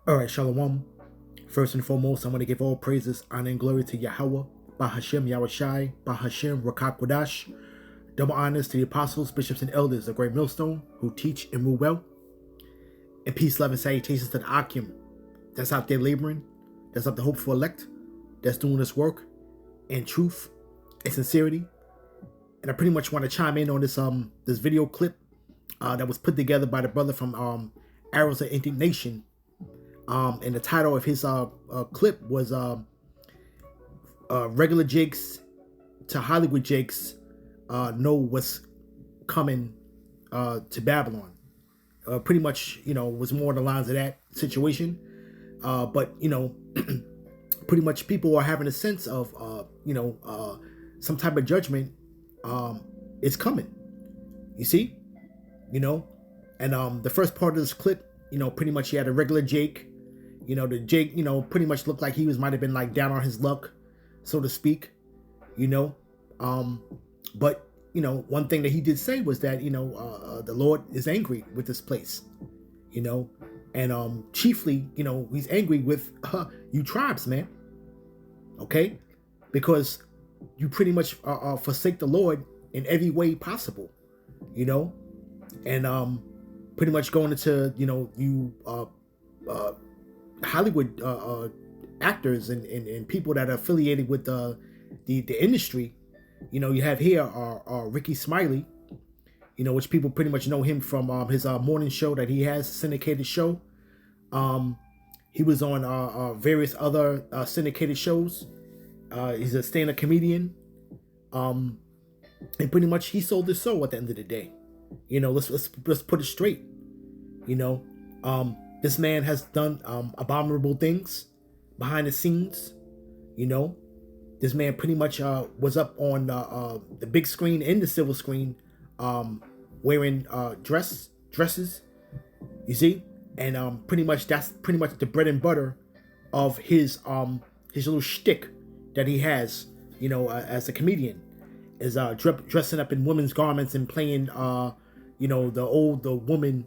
All right, Shalom. First and foremost, I want to give all praises, honor, and glory to Yahweh, Bahashem Yahushai, Bahashem Rakak Wadash. Double honors to the apostles, bishops, and elders of Great Millstone who teach and rule well. And peace, love, and salutations to the Akim that's out there laboring, that's up to hope for elect, that's doing this work in truth and sincerity. And I pretty much want to chime in on this video clip that was put together by the brother from Arrows of Indignation. And the title of his clip was Regular Jakes to Hollywood Jakes know what's coming to Babylon. Pretty much, was more on the lines of that situation. But, pretty much people are having a sense of, some type of judgment is coming. You see? And the first part of this clip, pretty much he had a regular Jake. The Jake, pretty much looked like he might have been like down on his luck, so to speak, But, one thing that he did say was that, the Lord is angry with this place, and chiefly, he's angry with you tribes, man. Okay? Because you pretty much forsake the Lord in every way possible, and pretty much going into, Hollywood actors and people that are affiliated with the industry. You have here Ricky Smiley, which people pretty much know him from his morning show that he has, syndicated show. He was on various other syndicated shows. He's a stand-up comedian, and pretty much he sold his soul at the end of the day. Let's put it straight. This man has done abominable things behind the scenes. This man pretty much was up on the big screen and the silver screen, wearing dresses. You see, and pretty much that's pretty much the bread and butter of his little shtick that he has. As a comedian, is dressing up in women's garments and playing the woman.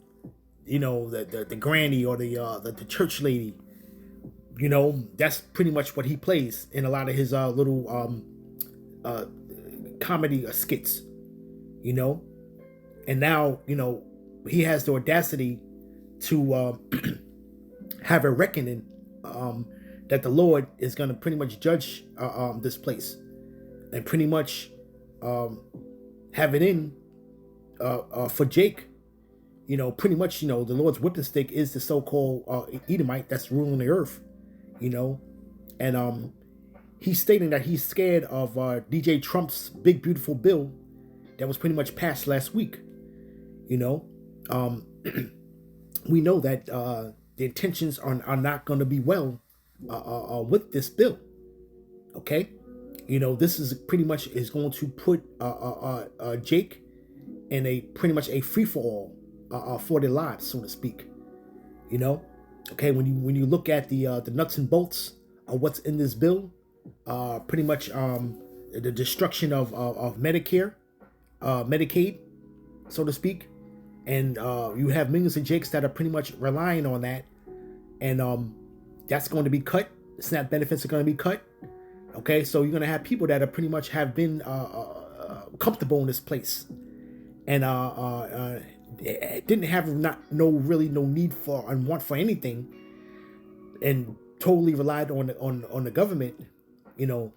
The granny or the church lady. That's pretty much what he plays in a lot of his little comedy skits. And now he has the audacity to have a reckoning that the Lord is going to pretty much judge this place and pretty much have it in for Jake. Pretty much, the Lord's whipping stick is the so-called Edomite that's ruling the earth, and he's stating that he's scared of DJ Trump's big beautiful bill that was pretty much passed last week. We know that the intentions are not going to be well with this bill. Okay, this is pretty much is going to put Jake in a pretty much a free for all. For their lives, so to speak. Okay, when you look at the nuts and bolts of what's in this bill, pretty much the destruction of Medicare, Medicaid, so to speak, and you have millions of Jakes that are pretty much relying on that, and that's going to be cut. SNAP benefits are going to be cut. Okay, so you're going to have people that are pretty much have been comfortable in this place, and didn't have no need for and want for anything, and totally relied on the government.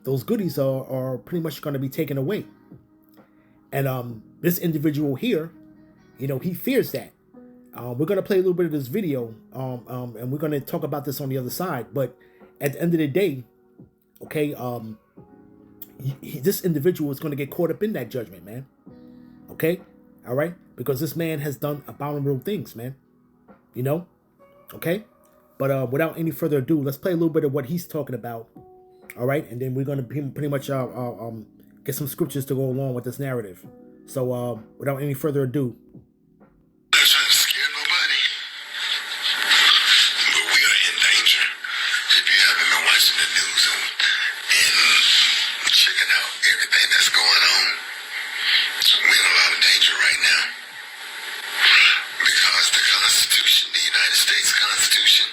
Those goodies are pretty much going to be taken away. And this individual here, he fears that. We're going to play a little bit of this video, and we're going to talk about this on the other side. But at the end of the day, okay, this individual is going to get caught up in that judgment, man. Okay. All right, because this man has done abominable things, man. Okay, but without any further ado, let's play a little bit of what he's talking about. All right, and then we're gonna pretty much get some scriptures to go along with this narrative. So without any further ado. The Constitution, the United States Constitution,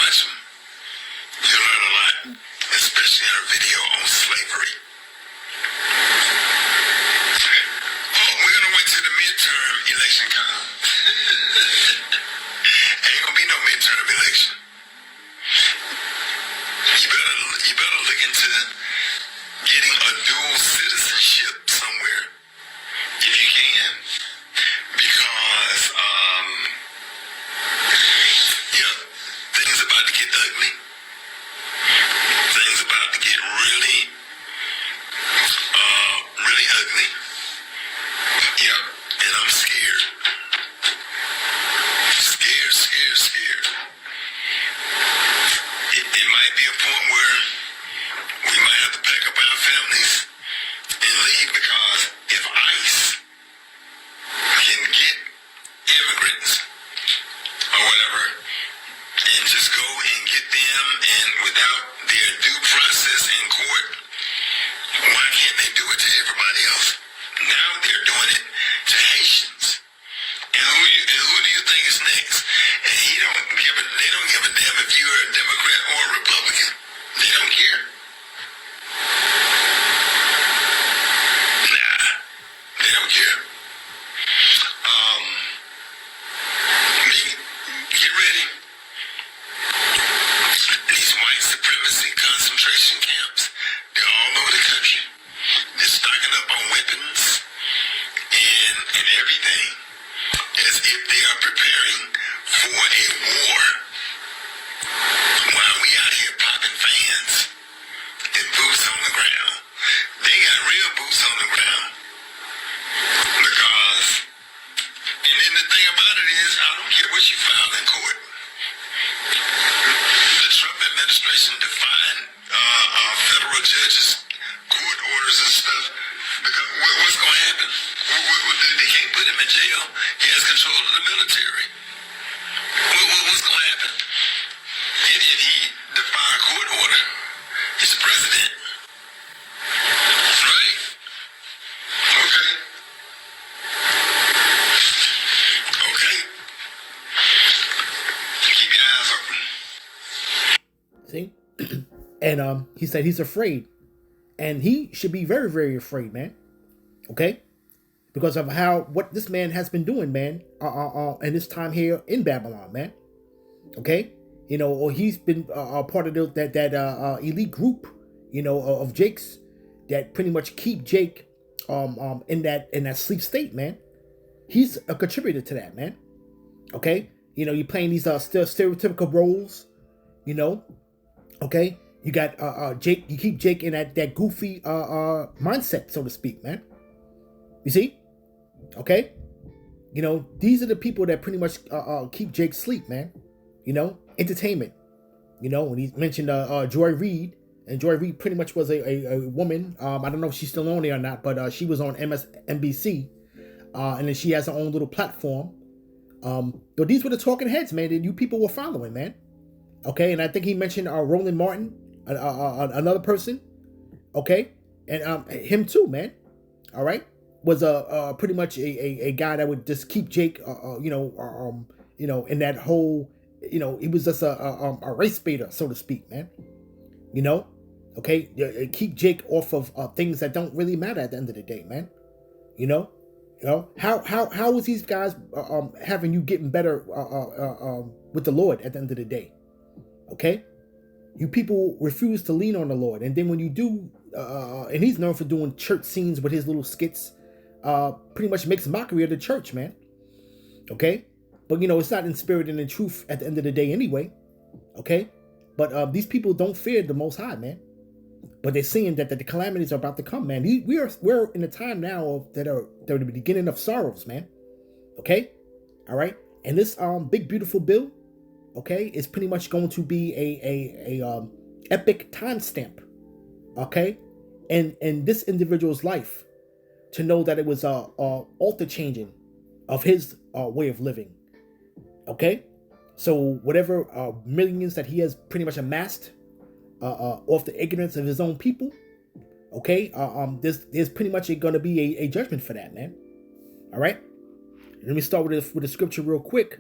watch them. You'll learn a lot, especially in our video on slavery. Oh, we're gonna wait till the midterm election comes. Ain't gonna be no midterm election. You better look into getting a dual citizenship somewhere if you can, because yep, things about to get ugly. Things about to get really ugly. Yep, and I'm scared. Scared. It might be a point where we might have to pack up our families and leave, because if ICE can get immigrants or whatever and just go and get them, and without their due process in court, why can't they do it to everybody else? Now they're doing it to Haitians. And who do you think is next? And they don't give a damn if you're a Democrat or a Republican. They don't care. Nah, they don't care. Get ready. These white supremacy concentration camps, they're all over the country. They're stocking up on weapons and everything, as if they are preparing for a war. While we out here popping fans and boots on the ground, they got real boots on the ground. Because, and then the thing about it is, I don't care what you file in court. The Trump administration defied federal judges' court orders and stuff. Because what's going to happen? They can't put him in jail. He has control of the military. What's going to happen? If he defy a court order, he's the president. Right? Okay. Keep your eyes open. See? And he said he's afraid. And he should be very, very afraid, man. Okay? Because of what this man has been doing, man, in his time here in Babylon, man. Okay? You know, or he's been part of that elite group, you know, of Jake's that pretty much keep Jake in that sleep state, man. He's a contributor to that, man. Okay? You know, you're playing these still stereotypical roles, you know. Okay? You got Jake, you keep Jake in that goofy mindset, so to speak, man. You see? Okay? You know, these are the people that pretty much keep Jake asleep, man. You know, entertainment. You know, when he mentioned Joy Reid, and Joy Reid pretty much was a woman. I don't know if she's still on there or not, but she was on MSNBC, and then she has her own little platform. But these were the talking heads, man, that you people were following, man. Okay, and I think he mentioned Roland Martin, another person. Okay, and him too, man. All right, was pretty much a guy that would just keep Jake, in that whole, he was just a race baiter, so to speak, man. You know, okay, keep Jake off of things that don't really matter at the end of the day, man. You know, how is these guys having you getting better with the Lord at the end of the day? Okay, you people refuse to lean on the Lord, and then when you do, and he's known for doing church scenes with his little skits, pretty much makes mockery of the church, man. Okay, but it's not in spirit and in truth at the end of the day anyway. Okay, but these people don't fear the Most High, man. But they're seeing that the calamities are about to come, man. We're in a time now they're the beginning of sorrows, man. Okay, all right, and this big beautiful bill, okay, is pretty much going to be a epic timestamp, okay, in this individual's life, to know that it was altar changing of his way of living. Okay, so whatever millions that he has pretty much amassed off the ignorance of his own people, okay, there's pretty much going to be a judgment for that, man. All right, let me start with the scripture real quick.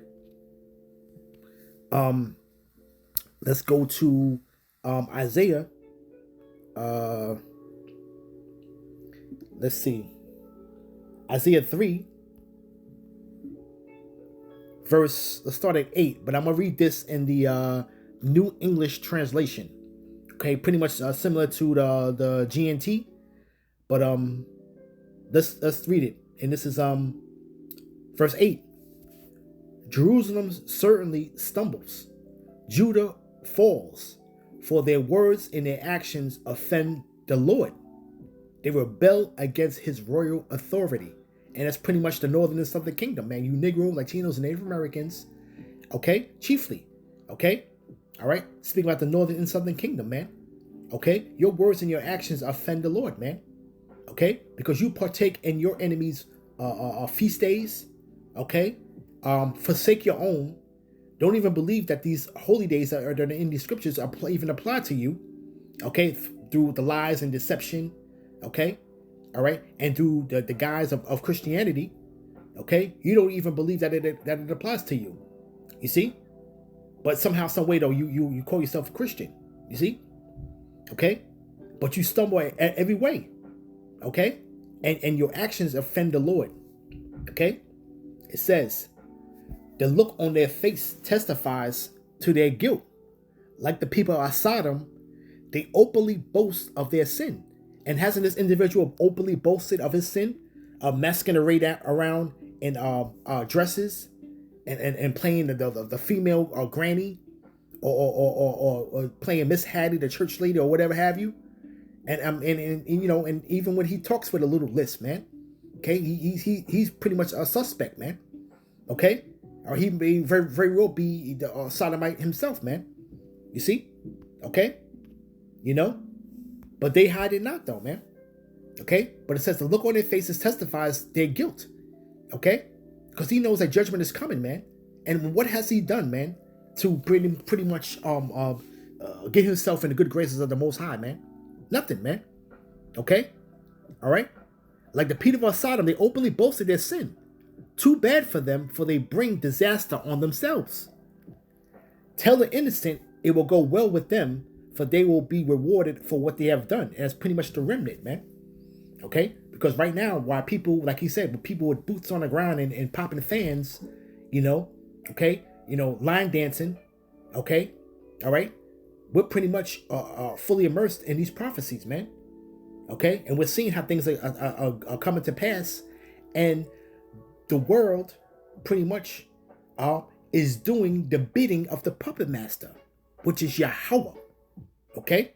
Let's go to Isaiah. Uh, let's see. Isaiah 3, verse, let's start at 8, but I'm going to read this in the New English Translation. Okay, pretty much similar to the GNT, but let's read it. And this is verse 8. Jerusalem certainly stumbles, Judah falls, for their words and their actions offend the Lord. They rebel against his royal authority. And that's pretty much the northern and southern kingdom, man. You Negro, Latinos, and Native Americans, okay, chiefly, okay, all right. Speaking about the northern and southern kingdom, man. Okay, your words and your actions offend the Lord, man. Okay, because you partake in your enemies' feast days. Okay, forsake your own. Don't even believe that these holy days that are in these scriptures are even apply to you. Okay, through the lies and deception. Okay, all right, and through the guise of Christianity. Okay, you don't even believe that it applies to you. You see, but somehow, some way though, you call yourself a Christian. You see, okay, but you stumble at every way. Okay, and your actions offend the Lord. Okay, it says, the look on their face testifies to their guilt. Like the people of Sodom, they openly boast of their sin. And hasn't this individual openly boasted of his sin, masquerading around in dresses and playing the female granny, or playing Miss Hattie, the church lady, or whatever have you? And you know, and even when he talks with a little lisp, man, okay, he's pretty much a suspect, man, okay, or he may very well be the sodomite himself, man. You see, okay, you know, but they hide it not, though, man. Okay, but it says the look on their faces testifies their guilt, okay, because he knows that judgment is coming, man. And what has he done, man, to pretty much get himself in the good graces of the Most High, man? Nothing, man. Okay? All right? Like the people of Sodom, they openly boasted their sin. Too bad for them, for they bring disaster on themselves. Tell the innocent it will go well with them, for they will be rewarded for what they have done. And that's pretty much the remnant, man. Okay? Because right now, while people, like he said, with people with boots on the ground and popping fans, you know, okay, you know, line dancing, okay, all right, we're pretty much fully immersed in these prophecies, man. Okay, and we're seeing how things are coming to pass, and the world pretty much is doing the bidding of the puppet master, which is Yahweh. Okay,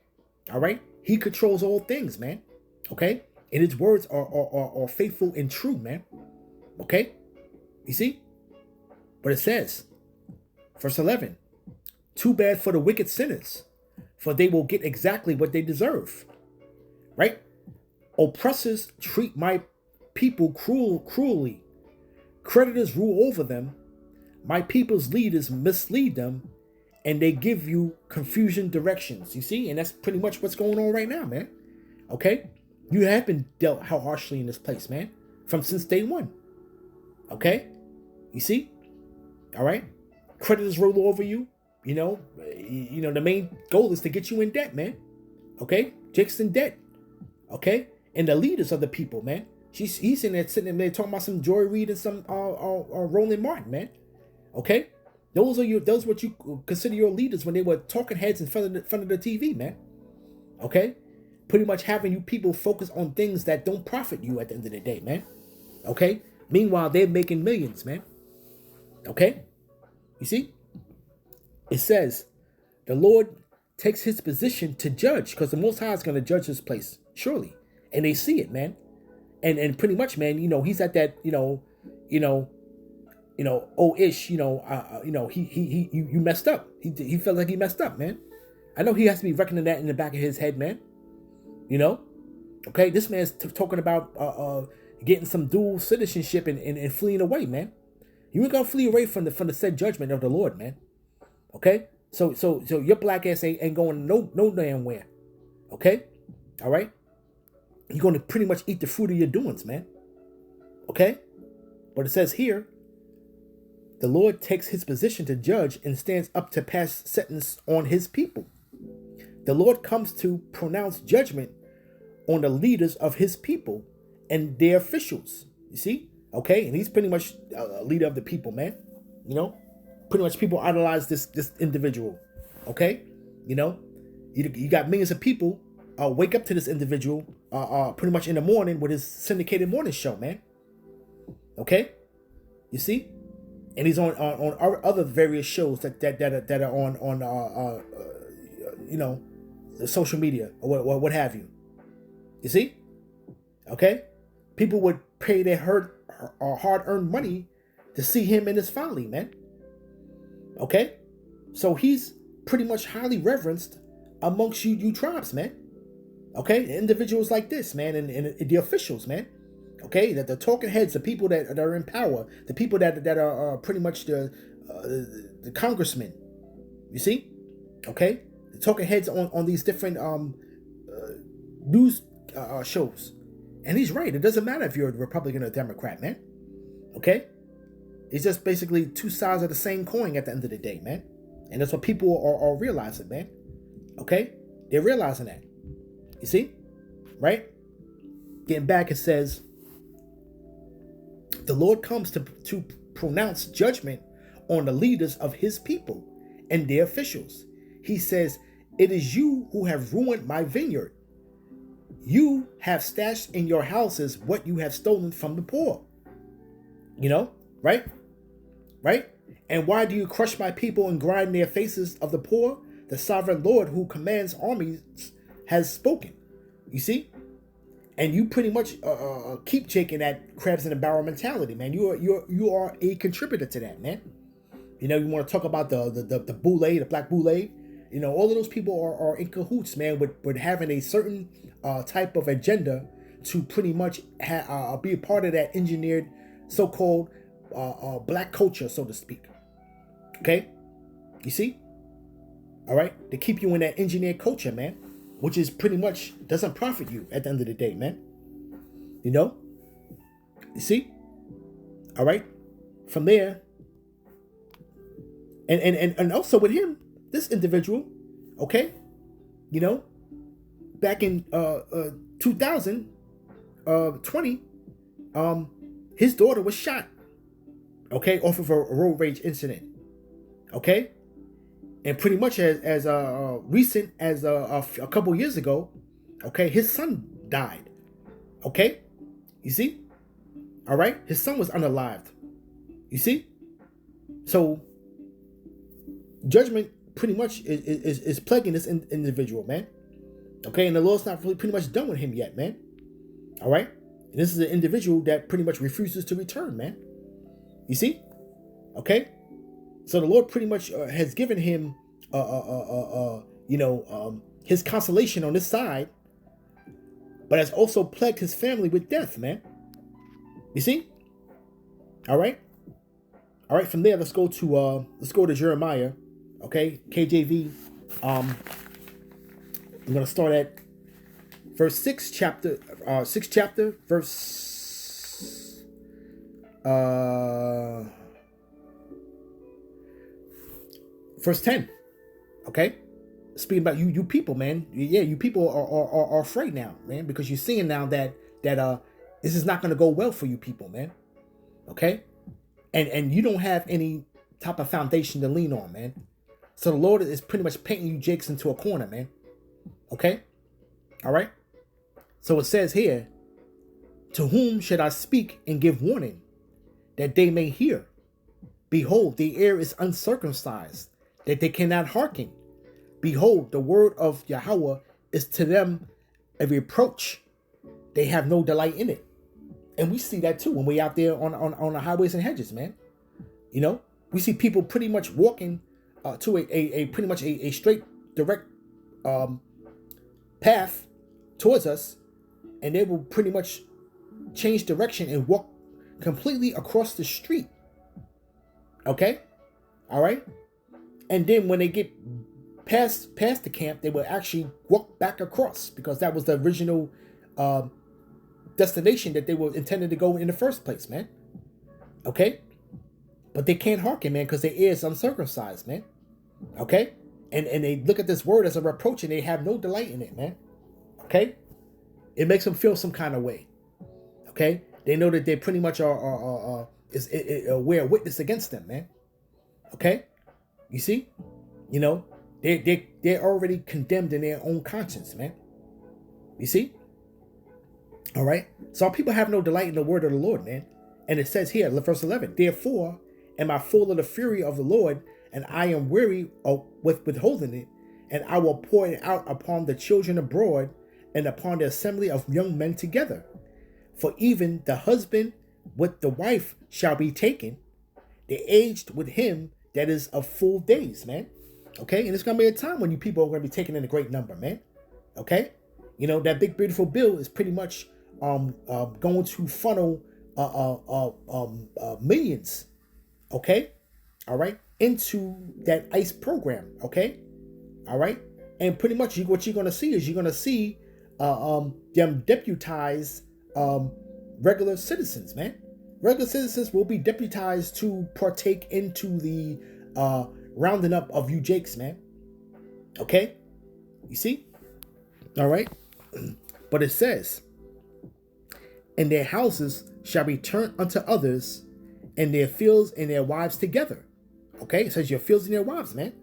all right, he controls all things, man. Okay, and his words are faithful and true, man. Okay, you see, but it says, verse 11. Too bad for the wicked sinners, for they will get exactly what they deserve. Right? Oppressors treat my people cruelly. Creditors rule over them. My people's leaders mislead them, and they give you confusion directions. You see? And that's pretty much what's going on right now, man. Okay? You have been dealt how harshly in this place, man, from since day one. Okay? You see? All right? Creditors rule over you. You know, the main goal is to get you in debt, man. Okay? Jake's in debt. Okay? And the leaders of the people, man. He's sitting there talking about some Joy Reid and some Roland Martin, man. Okay? Those what you consider your leaders when they were talking heads in front of the TV, man. Okay? Pretty much having you people focus on things that don't profit you at the end of the day, man. Okay? Meanwhile, they're making millions, man. Okay? You see? It says, the Lord takes his position to judge, because the Most High is going to judge this place, surely. And they see it, man. And pretty much, man, you know, he's at that, you messed up. He felt like he messed up, man. I know he has to be reckoning that in the back of his head, man. You know? Okay, this man's talking about getting some dual citizenship and fleeing away, man. You ain't gonna flee away from the said judgment of the Lord, man. Okay, so your black ass ain't going no damn where. Okay, all right. You're going to pretty much eat the fruit of your doings, man. Okay, but it says here, The Lord takes his position to judge and stands up to pass sentence on his people. The Lord comes to pronounce judgment on the leaders of his people and their officials. You see? Okay? And he's pretty much a leader of the people, man. You know? Pretty much people idolize this individual. Okay? You know? You got millions of people wake up to this individual pretty much in the morning with his syndicated morning show, man. Okay? You see? And he's on other various shows that are on you know, the social media or what have you. You see? Okay? People would pay their hard-earned money to see him in his folly, man. Okay? So he's pretty much highly reverenced amongst you tribes, man. Okay? Individuals like this, man, and the officials, man. Okay? That the talking heads, the people that are in power, the people that are pretty much the congressmen. You see? Okay? The talking heads on these different news shows. And he's right. It doesn't matter if you're a Republican or a Democrat, man. Okay? It's just basically two sides of the same coin at the end of the day, man. And that's what people are realizing, man. Okay? They're realizing that. You see? Right? Getting back, it says, the Lord comes to pronounce judgment on the leaders of his people and their officials. He says, it is you who have ruined my vineyard. You have stashed in your houses what you have stolen from the poor. You know, right? Right? And why do you crush my people and grind their faces of the poor? The sovereign Lord who commands armies has spoken. You see? And you pretty much keep taking that crabs in a barrel mentality, man. You are a contributor to that, man. You know, you want to talk about the boule, the black boule. You know, all of those people are in cahoots, man, with having a certain type of agenda to pretty much be a part of that engineered so-called black culture, so to speak. Okay? You see? All right? To keep you in that engineered culture, man, which is pretty much doesn't profit you at the end of the day, man. You know? You see? All right? From there, and also with him, this individual, okay, you know, back in 2020, his daughter was shot, okay, off of a road rage incident, okay, and pretty much as recent as a couple years ago, okay, his son died, okay, you see, all right, his son was unalived, you see, so judgment pretty much is plaguing this individual, man. Okay, and the Lord's not really pretty much done with him yet, man. All right, and this is an individual that pretty much refuses to return, man. You see, okay, so the Lord pretty much has given him, his consolation on this side, but has also plagued his family with death, man. You see, all right. From there, let's go to Jeremiah. Okay, KJV. I'm gonna start at verse 6, chapter, verse verse 10. Okay, speaking about you people, man. Yeah, you people are afraid now, man, because you're seeing now that this is not gonna go well for you people, man. Okay, and you don't have any type of foundation to lean on, man. So the Lord is pretty much painting you jakes into a corner, man. Okay? All right? So it says here, to whom should I speak and give warning, that they may hear? Behold, the ear is uncircumcised, that they cannot hearken. Behold, the word of Yahweh is to them a reproach. They have no delight in it. And we see that too when we out there on the highways and hedges, man. You know? We see people pretty much walking to a pretty much a straight, direct path towards us, and they will pretty much change direction and walk completely across the street. Okay? All right? And then when they get past the camp, they will actually walk back across, because that was the original destination that they were intended to go in the first place, man. Okay? But they can't hearken, man, because their ears uncircumcised, man. Okay? And they look at this word as a reproach and they have no delight in it, man. Okay? It makes them feel some kind of way. Okay? They know that they pretty much are wear a witness against them, man. Okay? You see? You know, they're already condemned in their own conscience, man. You see? All right? So our people have no delight in the word of the Lord, man. And it says here, verse 11, therefore am I full of the fury of the Lord, and I am weary with withholding it, and I will pour it out upon the children abroad, and upon the assembly of young men together. For even the husband with the wife shall be taken, the aged with him that is of full days, man. Okay? And it's going to be a time when you people are going to be taken in a great number, man. Okay? You know, that big, beautiful bill is pretty much going to funnel millions, okay? All right? Into that ICE program, okay? All right? And pretty much what you're going to see is you're going to see them deputize regular citizens, man. Regular citizens will be deputized to partake into the rounding up of you jakes, man. Okay? You see? All right? But it says, and their houses shall be turned unto others, and their fields and their wives together. Okay? It says your fields and your wives, man.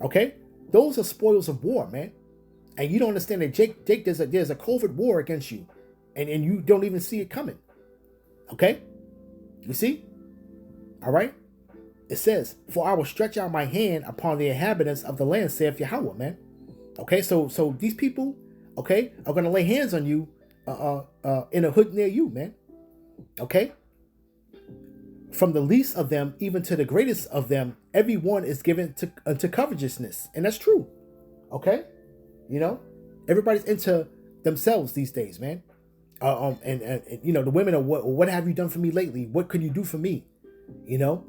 Okay? Those are spoils of war, man. And you don't understand that, Jake, there's a covert war against you. And you don't even see it coming. Okay? You see? All right? It says, for I will stretch out my hand upon the inhabitants of the land, saith Yahweh, man. Okay? So these people, okay, are going to lay hands on you in a hood near you, man. Okay? From the least of them, even to the greatest of them, every one is given to covetousness. And that's true. Okay? You know? Everybody's into themselves these days, man. And you know, the women are, what have you done for me lately? What could you do for me? You know?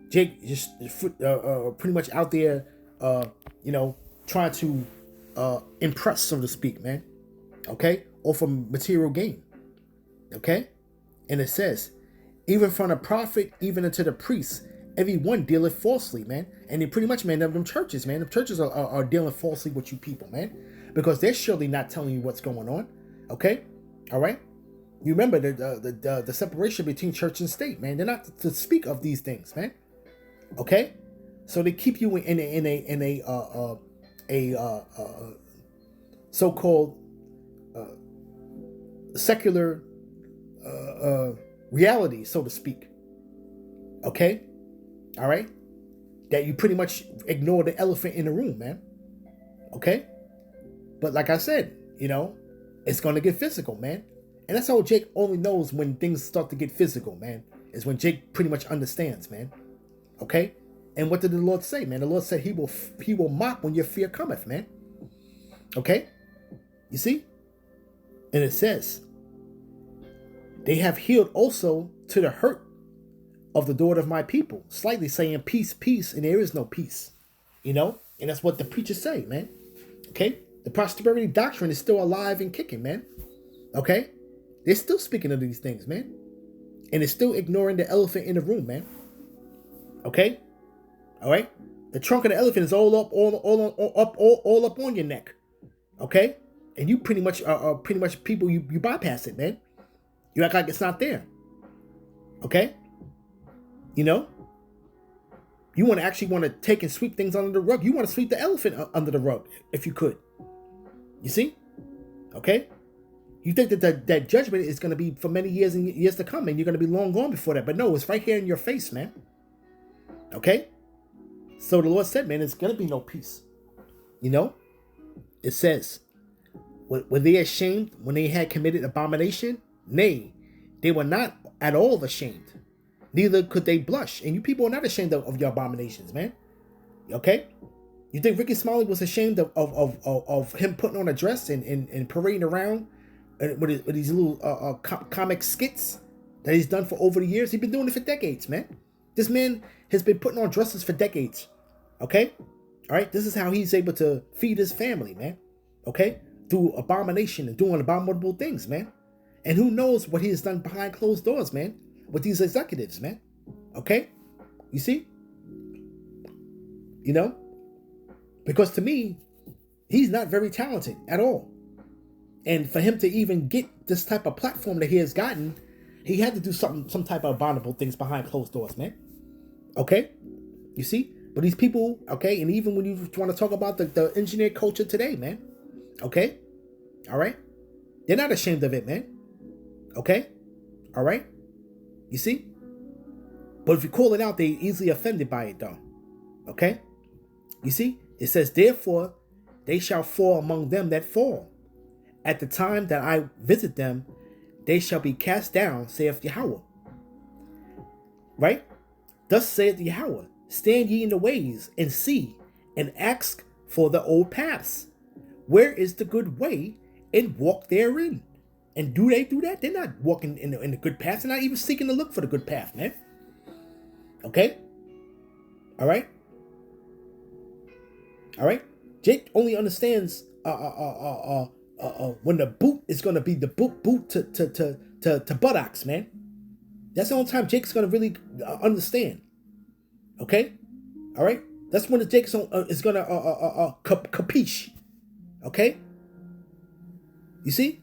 Jake just pretty much out there, trying to impress, so to speak, man. Okay? Or for material gain. Okay? And it says, even from the prophet, even unto the priest, every one dealeth falsely, man. And they pretty much, man, them churches, man. The churches are dealing falsely with you people, man. Because they're surely not telling you what's going on. Okay? All right? You remember the separation between church and state, man. They're not to speak of these things, man. Okay? So they keep you in a so-called secular reality, so to speak. Okay? All right? That you pretty much ignore the elephant in the room, man. Okay? But like I said, it's going to get physical, man. And that's how Jake only knows when things start to get physical, man. Is when Jake pretty much understands, man. Okay? And what did the Lord say, man? The Lord said he will mock when your fear cometh, man. Okay? You see? And it says, they have healed also to the hurt of the daughter of my people. Slightly saying peace, peace, and there is no peace. And that's what the preachers say, man. Okay? The prosperity doctrine is still alive and kicking, man. Okay? They're still speaking of these things, man. And it's still ignoring the elephant in the room, man. Okay? All right? The trunk of the elephant is all up on your neck. Okay? And you pretty much people, you bypass it, man. You act like it's not there. Okay? You want to take and sweep things under the rug. You want to sweep the elephant under the rug, if you could. You see? Okay? You think that judgment is going to be for many years and years to come, and you're going to be long gone before that. But no, it's right here in your face, man. Okay? So the Lord said, man, it's going to be no peace. It says, were they ashamed when they had committed abomination? Nay, they were not at all ashamed. Neither could they blush. And you people are not ashamed of your abominations, man. Okay? You think Ricky Smiley was ashamed of him putting on a dress and parading around with these little comic skits that he's done for over the years? He's been doing it for decades, man. This man has been putting on dresses for decades. Okay? All right? This is how he's able to feed his family, man. Okay? Through abomination and doing abominable things, man. And who knows what he has done behind closed doors, man, with these executives, man. Okay? You see? You know? Because to me, he's not very talented at all. And for him to even get this type of platform that he has gotten, he had to do some type of abominable things behind closed doors, man. Okay? You see? But these people, okay, and even when you want to talk about the engineer culture today, man, okay? All right? They're not ashamed of it, man. Okay? All right? You see? But if you call it out, they're easily offended by it, though. Okay? You see? It says, therefore, they shall fall among them that fall. At the time that I visit them, they shall be cast down, saith Yahweh. Right? Thus saith Yahweh, stand ye in the ways, and see, and ask for the old paths. Where is the good way, and walk therein? And do they do that? They're not walking in the good path. They're not even seeking to look for the good path, man. Okay? All right? All right? Jake only understands when the boot is going to be the boot to buttocks, man. That's the only time Jake's going to really understand. Okay? All right? That's when the Jake is going to capiche. Okay? You see?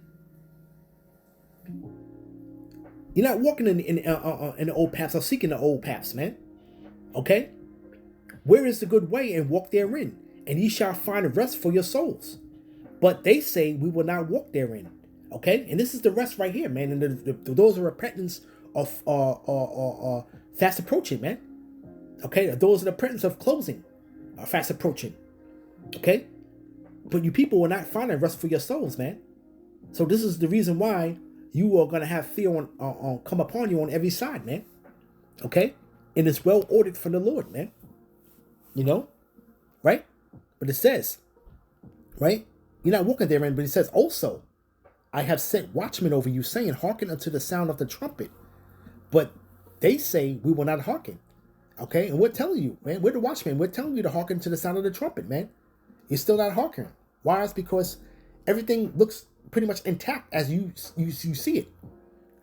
You're not walking in the old paths or seeking the old paths, man. Okay? Where is the good way, and walk therein, and ye shall find rest for your souls. But they say we will not walk therein. Okay? And this is the rest right here, man. And the doors of repentance are fast approaching, man. Okay? The doors of repentance of closing are fast approaching. Okay? But you people will not find rest for your souls, man. So this is the reason why you are going to have fear on come upon you on every side, man. Okay? And it's well ordered from the Lord, man. You know? Right? But it says, right? You're not walking therein, but it says, also, I have set watchmen over you, saying, hearken unto the sound of the trumpet. But they say, we will not hearken. Okay? And we're telling you, man, we're the watchmen. We're telling you to hearken to the sound of the trumpet, man. You're still not hearkening. Why? It's because everything looks pretty much intact as you see it.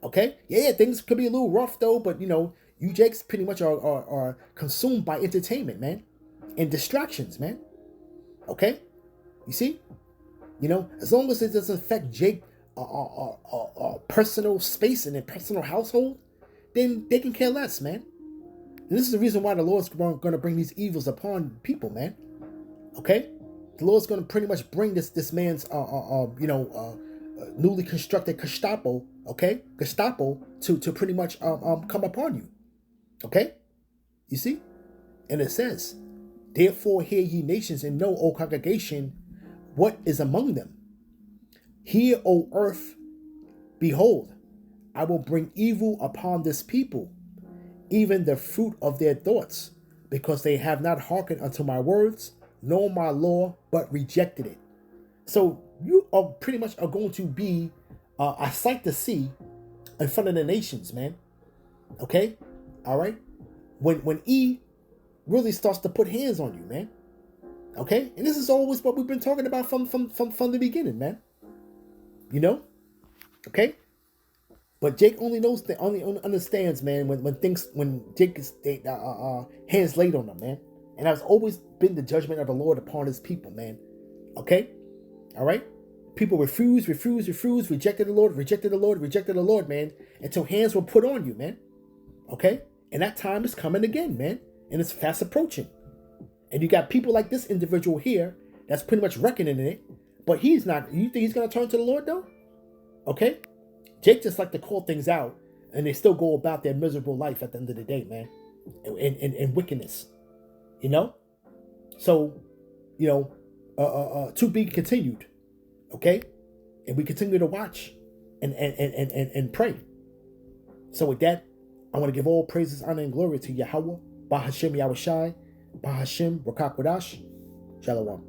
Okay? Yeah, things could be a little rough, though, but, you know, you Jakes pretty much are consumed by entertainment, man. And distractions, man. Okay? You see? You know, as long as it doesn't affect Jake personal space and their personal household, then they can care less, man. And this is the reason why the Lord's going to bring these evils upon people, man. Okay? The Lord's going to pretty much bring this man's newly constructed Gestapo, okay? Gestapo to pretty much come upon you. Okay? You see? And it says, therefore hear ye nations, and know, O congregation, what is among them. Hear, O earth, behold, I will bring evil upon this people, even the fruit of their thoughts, because they have not hearkened unto my words, nor my law, but rejected it. So you are pretty much going to be a sight to see in front of the nations, man. Okay? All right? When E really starts to put hands on you, man. Okay? And this is always what we've been talking about from the beginning, man. You know? Okay? But Jake only understands, man, when Jake is hands laid on them, man. And that's always been the judgment of the Lord upon his people, man. Okay? All right? People refused, rejected the Lord, man, until hands were put on you, man. Okay? And that time is coming again, man. And it's fast approaching. And you got people like this individual here that's pretty much reckoning in it. But he's not. You think he's going to turn to the Lord, though? Okay? Jake just like to call things out, and they still go about their miserable life at the end of the day, man. And wickedness. You know? So, you know, to be continued. Okay? And we continue to watch and pray. So with that, I want to give all praises, honor, and glory to Yahweh, Bahashem Yahushai, Bahashem Rakakwadash, Shalom.